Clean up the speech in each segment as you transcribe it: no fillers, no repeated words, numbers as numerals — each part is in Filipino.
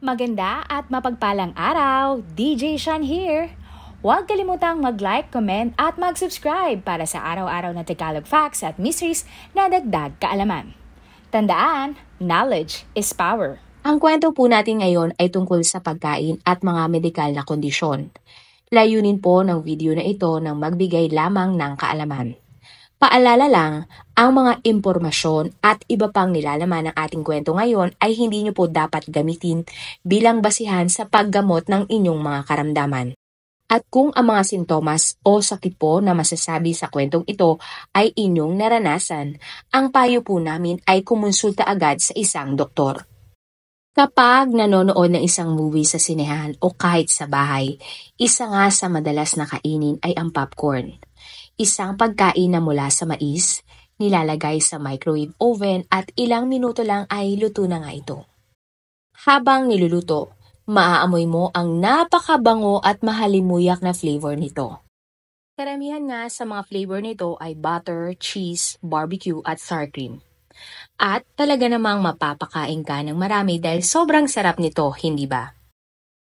Maganda at mapagpalang araw, DJ Shan here! Huwag kalimutang mag-like, comment at mag-subscribe para sa araw-araw na Tagalog facts at mysteries na dagdag kaalaman. Tandaan, knowledge is power. Ang kwento po natin ngayon ay tungkol sa pagkain at mga medikal na kondisyon. Layunin po ng video na ito ng magbigay lamang ng kaalaman. Paalala lang, ang mga impormasyon at iba pang nilalaman ng ating kwento ngayon ay hindi nyo po dapat gamitin bilang basihan sa paggamot ng inyong mga karamdaman. At kung ang mga sintomas o sakit po na masasabi sa kwentong ito ay inyong naranasan, ang payo po namin ay kumonsulta agad sa isang doktor. Kapag nanonood ng isang movie sa sinehan o kahit sa bahay, isa nga sa madalas na kainin ay ang popcorn. Isang pagkain na mula sa mais, nilalagay sa microwave oven at ilang minuto lang ay luto na nga ito. Habang niluluto, maaamoy mo ang napakabango at mahalimuyak na flavor nito. Karamihan nga sa mga flavor nito ay butter, cheese, barbecue at sour cream. At talaga namang mapapakain ka ng marami dahil sobrang sarap nito, hindi ba?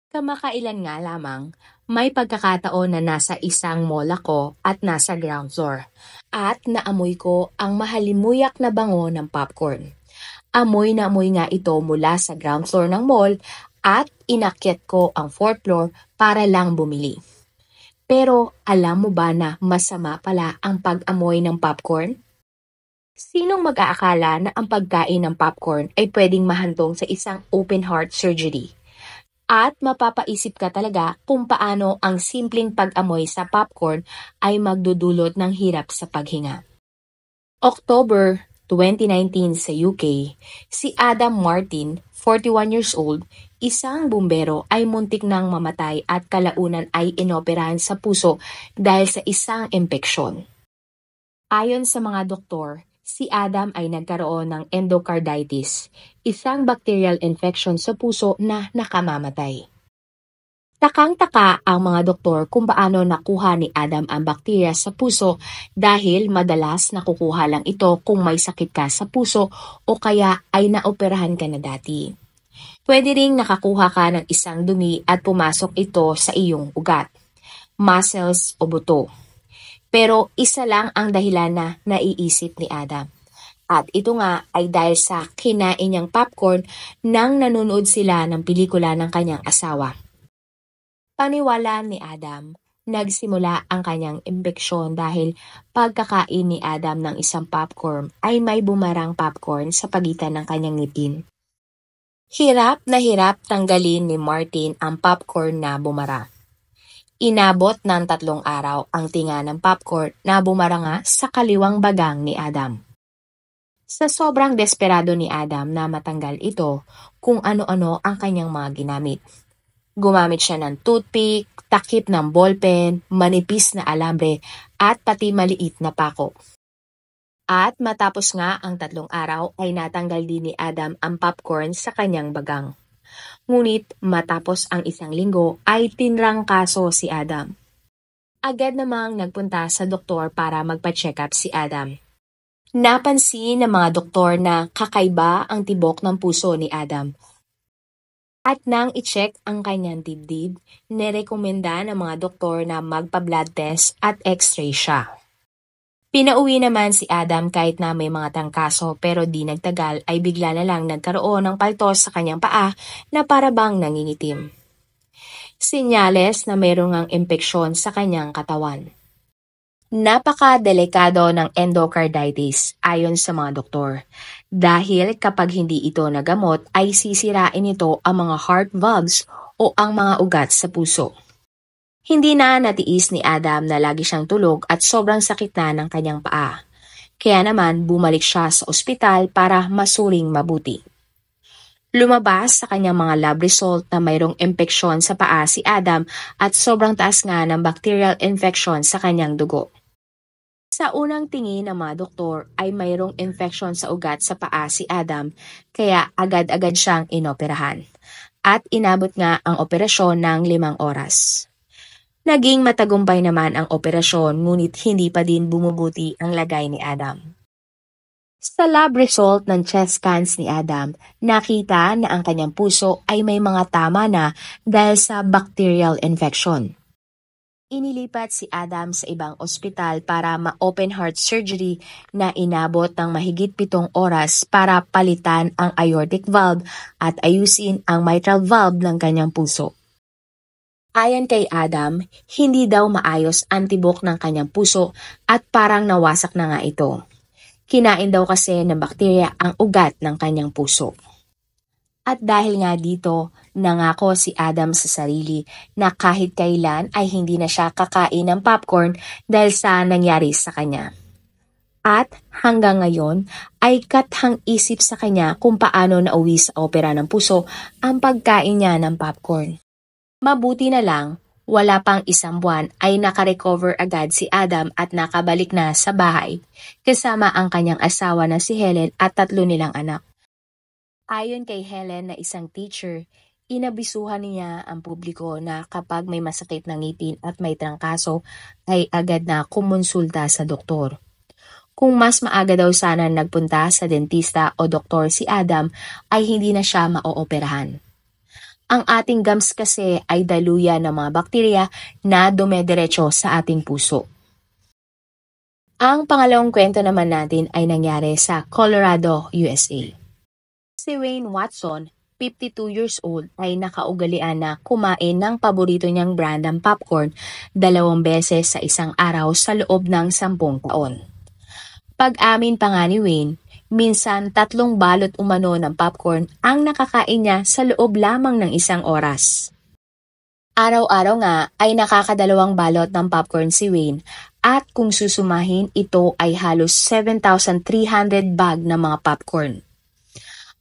Kamakailan nga lamang, may pagkakataon na nasa isang mall ako at nasa ground floor. At naamoy ko ang mahalimuyak na bango ng popcorn. Amoy na amoy nga ito mula sa ground floor ng mall at inakyat ko ang 4th floor para lang bumili. Pero alam mo ba na masama pala ang pag-amoy ng popcorn? Sinong mag-aakala na ang pagkain ng popcorn ay pwedeng mahantong sa isang open heart surgery? At mapapaisip ka talaga kung paano ang simpleng pag-amoy sa popcorn ay magdudulot ng hirap sa paghinga. October 2019 sa UK, si Adam Martin, 41 years old, isang bumbero ay muntik nang mamatay at kalaunan ay inoperahan sa puso dahil sa isang impeksyon. Ayon sa mga doktor, si Adam ay nagkaroon ng endocarditis, isang bacterial infection sa puso na nakamamatay. Takang-taka ang mga doktor kung paano nakuha ni Adam ang bakterya sa puso dahil madalas nakukuha lang ito kung may sakit ka sa puso o kaya ay naoperahan ka na dati. Pwede ring nakakuha ka ng isang dumi at pumasok ito sa iyong ugat, muscles o buto. Pero isa lang ang dahilan na naiisip ni Adam. At ito nga ay dahil sa kinain niyang popcorn nang nanonood sila ng pelikula ng kanyang asawa. Paniwala ni Adam, nagsimula ang kanyang impeksyon dahil pagkakain ni Adam ng isang popcorn ay may bumarang popcorn sa pagitan ng kanyang ngipin. Hirap na hirap tanggalin ni Martin ang popcorn na bumara. Inabot ng 3 araw ang tinga ng popcorn na bumara nga sa kaliwang bagang ni Adam. Sa sobrang desperado ni Adam na matanggal ito, kung ano-ano ang kanyang mga ginamit. Gumamit siya ng toothpick, takip ng ballpen, manipis na alambre, at pati maliit na pako. At matapos nga ang 3 araw ay natanggal din ni Adam ang popcorn sa kanyang bagang. Ngunit matapos ang 1 linggo ay tinrangkaso si Adam. Agad namang nagpunta sa doktor para magpa-check up si Adam. Napansin ng mga doktor na kakaiba ang tibok ng puso ni Adam. At nang i-check ang kanyang dibdib, nirekomenda ng mga doktor na magpa-blood test at x-ray siya. Pinauwi naman si Adam kahit na may mga trangkaso pero di nagtagal ay bigla na lang nagkaroon ng paltos sa kanyang paa na parabang nangingitim. Senyales na mayroong ang impeksyon sa kanyang katawan. Napaka-delikado ng endocarditis ayon sa mga doktor dahil kapag hindi ito nagamot ay sisirain ito ang mga heart valves o ang mga ugat sa puso. Hindi na natiis ni Adam na lagi siyang tulog at sobrang sakit na ng kanyang paa. Kaya naman bumalik siya sa ospital para masuring mabuti. Lumabas sa kanyang mga lab result na mayroong impeksyon sa paa si Adam at sobrang taas nga ng bacterial infection sa kanyang dugo. Sa unang tingin ng mga doktor ay mayroong infection sa ugat sa paa si Adam kaya agad-agad siyang inoperahan. At inabot nga ang operasyon ng 5 oras. Naging matagumpay naman ang operasyon ngunit hindi pa din bumubuti ang lagay ni Adam. Sa lab result ng chest scans ni Adam, nakita na ang kanyang puso ay may mga tama na dahil sa bacterial infection. Inilipat si Adam sa ibang ospital para ma-open heart surgery na inabot ng mahigit 7 oras para palitan ang aortic valve at ayusin ang mitral valve ng kanyang puso. Ayon kay Adam, hindi daw maayos ang tibok ng kanyang puso at parang nawasak na nga ito. Kinain daw kasi ng bakterya ang ugat ng kanyang puso. At dahil nga dito, nangako si Adam sa sarili na kahit kailan ay hindi na siya kakain ng popcorn dahil sa nangyari sa kanya. At hanggang ngayon ay kathang isip sa kanya kung paano nauwi sa opera ng puso ang pagkain niya ng popcorn. Mabuti na lang, wala pang 1 buwan ay nakarecover agad si Adam at nakabalik na sa bahay kasama ang kanyang asawa na si Helen at 3 nilang anak. Ayon kay Helen na isang teacher, inabisuhan niya ang publiko na kapag may masakit ng ngipin at may trangkaso ay agad na kumonsulta sa doktor. Kung mas maaga daw sana nagpunta sa dentista o doktor si Adam ay hindi na siya maooperahan. Ang ating gums kasi ay daluyan ng mga bakterya na dumediretso sa ating puso. Ang pangalawang kwento naman natin ay nangyari sa Colorado, USA. Si Wayne Watson, 52 years old, ay nakaugalian na kumain ng paborito niyang brand ng popcorn 2 beses sa isang araw sa loob ng 10 taon. Pag-amin pa nga ni Wayne, minsan 3 balot umano ng popcorn ang nakakain niya sa loob lamang ng 1 oras. Araw-araw nga ay nakaka2 balot ng popcorn si Wayne at kung susumahin ito ay halos 7,300 bag ng mga popcorn.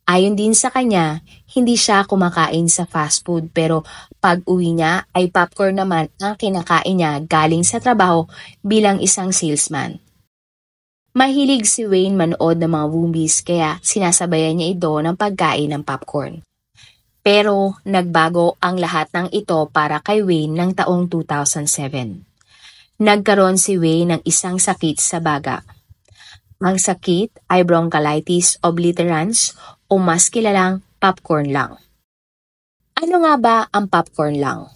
Ayon din sa kanya, hindi siya kumakain sa fast food pero pag uwi niya ay popcorn naman ang kinakain niya galing sa trabaho bilang isang salesman. Mahilig si Wayne manood ng mga movies kaya sinasabayan niya ito ng pagkain ng popcorn. Pero nagbago ang lahat ng ito para kay Wayne ng taong 2007. Nagkaroon si Wayne ng isang sakit sa baga. Ang sakit ay bronchiolitis obliterans o mas kilalang popcorn lung. Ano nga ba ang popcorn lung?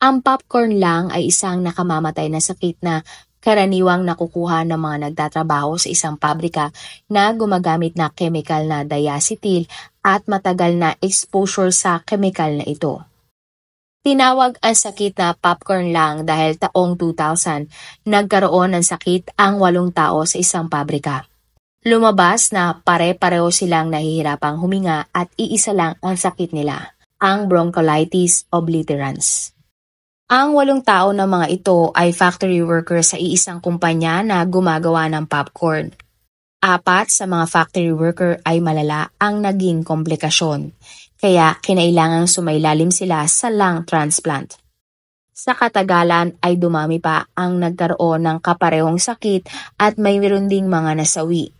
Ang popcorn lung ay isang nakamamatay na sakit na karaniwang nakukuha ng mga nagtatrabaho sa isang pabrika na gumagamit na chemical na diacetyl at matagal na exposure sa chemical na ito. Tinawag ang sakit na popcorn lung dahil taong 2000, nagkaroon ng sakit ang 8 tao sa isang pabrika. Lumabas na pare-pareho silang nahihirapang huminga at iisa lang ang sakit nila, ang bronchiolitis obliterans. Ang 8 tao na mga ito ay factory worker sa iisang kumpanya na gumagawa ng popcorn. 4 sa mga factory worker ay malala ang naging komplikasyon, kaya kinailangang sumailalim sila sa lung transplant. Sa katagalan ay dumami pa ang nagkaroon ng kaparehong sakit at mayroon ding mga nasawi.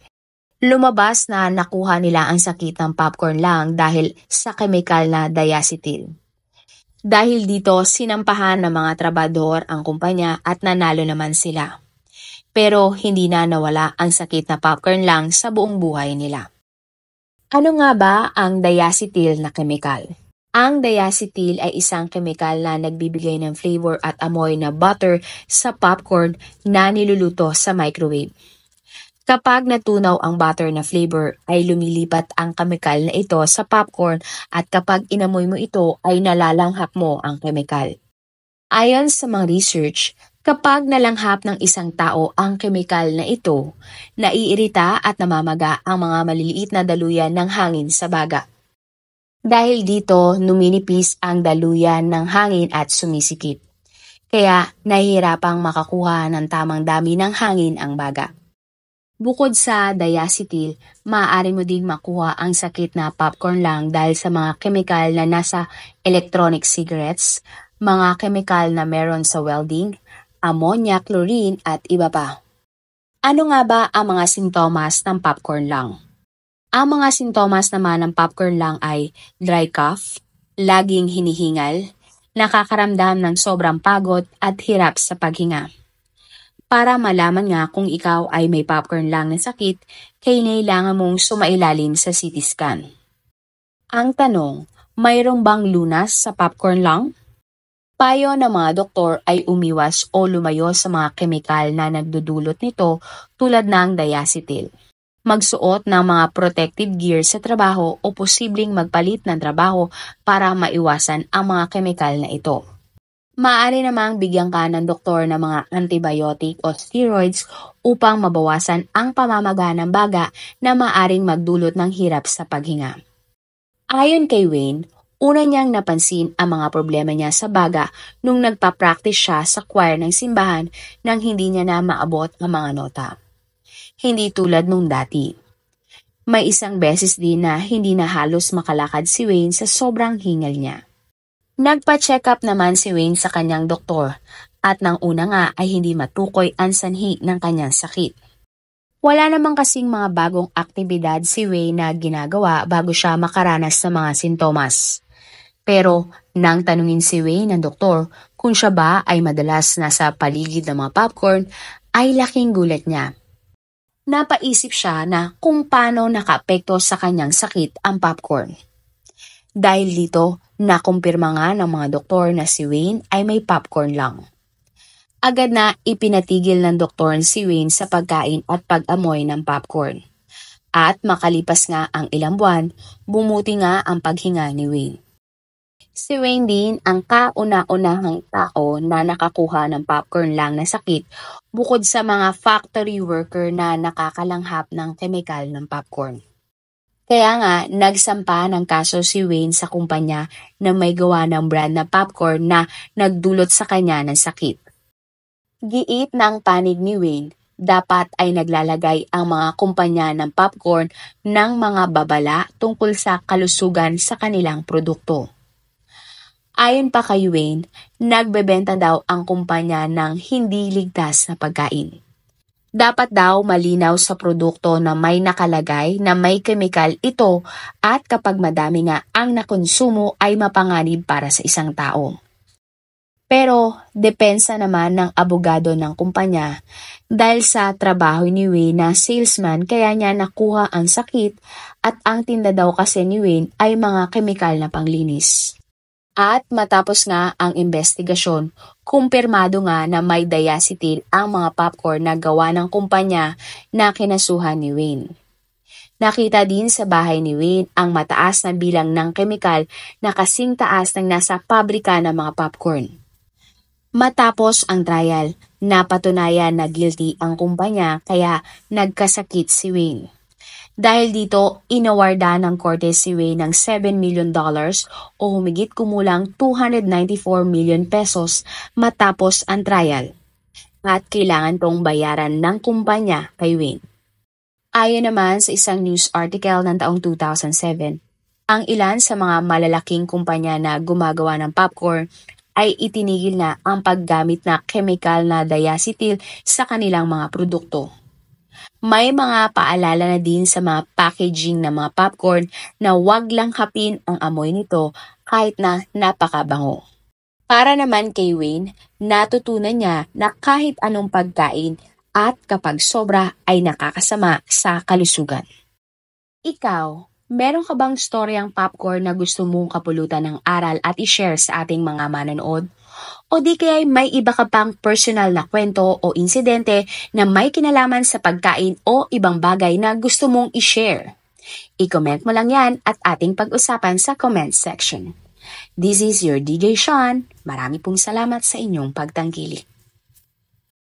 Lumabas na nakuha nila ang sakit ng popcorn lung dahil sa chemical na diacetyl. Dahil dito, sinampahan ng mga trabador ang kumpanya at nanalo naman sila. Pero hindi na nawala ang sakit na popcorn lung sa buong buhay nila. Ano nga ba ang diacetyl na chemical? Ang diacetyl ay isang chemical na nagbibigay ng flavor at amoy na butter sa popcorn na niluluto sa microwave. Kapag natunaw ang butter na flavor ay lumilipat ang chemical na ito sa popcorn at kapag inamoy mo ito ay nalalanghap mo ang chemical. Ayon sa mga research, kapag nalanghap ng isang tao ang chemical na ito, naiirita at namamaga ang mga maliliit na daluyan ng hangin sa baga. Dahil dito, numinipis ang daluyan ng hangin at sumisikip. Kaya nahihirapang makakuha ng tamang dami ng hangin ang baga. Bukod sa diacetyl, maaari mo ding makuha ang sakit na popcorn lung dahil sa mga chemical na nasa electronic cigarettes, mga chemical na meron sa welding, ammonia, chlorine at iba pa. Ano nga ba ang mga sintomas ng popcorn lung? Ang mga sintomas naman ng popcorn lung ay dry cough, laging hinihingal, nakakaramdam ng sobrang pagod at hirap sa paghinga. Para malaman nga kung ikaw ay may popcorn lung na sakit, kailangan mong sumailalim sa CT scan. Ang tanong, mayroong bang lunas sa popcorn lung? Payo ng mga doktor ay umiwas o lumayo sa mga kemikal na nagdudulot nito tulad ng diacetyl. Magsuot ng mga protective gear sa trabaho o posibleng magpalit ng trabaho para maiwasan ang mga kemikal na ito. Maaari namang bigyan ka ng doktor ng mga antibiotic o steroids upang mabawasan ang pamamaga ng baga na maaring magdulot ng hirap sa paghinga. Ayon kay Wayne, una niyang napansin ang mga problema niya sa baga nung nagpa-practice siya sa choir ng simbahan nang hindi niya na maabot ang mga nota. Hindi tulad nung dati. May isang beses din na hindi na halos makalakad si Wayne sa sobrang hingal niya. Nagpa-check up naman si Wayne sa kanyang doktor at nang una nga ay hindi matukoy ang sanhi ng kanyang sakit. Wala namang kasing mga bagong aktibidad si Wayne na ginagawa bago siya makaranas sa mga sintomas. Pero nang tanungin si Wayne ng doktor kung siya ba ay madalas nasa paligid ng mga popcorn, ay laking gulat niya. Napaisip siya na kung paano nakaapekto sa kanyang sakit ang popcorn. Dahil dito, nakumpirma nga ng mga doktor na si Wayne ay may popcorn lung. Agad na ipinatigil ng doktor si Wayne sa pagkain at pag-amoy ng popcorn. At makalipas nga ang ilang buwan, bumuti nga ang paghinga ni Wayne. Si Wayne din ang kauna-unahang tao na nakakuha ng popcorn lung na sakit bukod sa mga factory worker na nakakalanghap ng kemikal ng popcorn. Kaya nga, nagsampa ng kaso si Wayne sa kumpanya na may gawa ng brand na popcorn na nagdulot sa kanya ng sakit. Giit ng panig ni Wayne, dapat ay naglalagay ang mga kumpanya ng popcorn ng mga babala tungkol sa kalusugan sa kanilang produkto. Ayon pa kay Wayne, nagbebenta daw ang kumpanya ng hindi ligtas na pagkain. Dapat daw malinaw sa produkto na may nakalagay na may kemikal ito at kapag madami nga ang nakonsumo ay mapanganib para sa isang tao. Pero depensa naman ng abogado ng kumpanya dahil sa trabaho ni Wayne na salesman kaya niya nakuha ang sakit at ang tinda daw kasi ni Wayne ay mga kemikal na panglinis. At matapos nga ang investigasyon, kumpirmado nga na may diacetyl ang mga popcorn na gawa ng kumpanya na kinasuhan ni Wayne. Nakita din sa bahay ni Wayne ang mataas na bilang ng kemikal na kasing taas ng nasa pabrika ng mga popcorn. Matapos ang trial, napatunayan na guilty ang kumpanya kaya nagkasakit si Wayne. Dahil dito, inawarda ng korte si Wayne ng $7 million o humigit kumulang 294 million pesos matapos ang trial. At kailangan tong bayaran ng kumpanya kay Wayne. Ayon naman sa isang news article ng taong 2007, ang ilan sa mga malalaking kumpanya na gumagawa ng popcorn ay itinigil na ang paggamit na chemical na diacetyl sa kanilang mga produkto. May mga paalala na din sa mga packaging ng mga popcorn na wag lang hapin ang amoy nito kahit na napakabango. Para naman kay Wayne, natutunan niya na kahit anong pagkain at kapag sobra ay nakakasama sa kalusugan. Ikaw, meron ka bang storyang popcorn na gusto mong kapulutan ng aral at i-share sa ating mga manonood? O di kaya may iba ka pang personal na kwento o insidente na may kinalaman sa pagkain o ibang bagay na gusto mong i-share? I-comment mo lang yan at ating pag-usapan sa comment section. This is your DJ Sean. Marami pong salamat sa inyong pagtangkilik.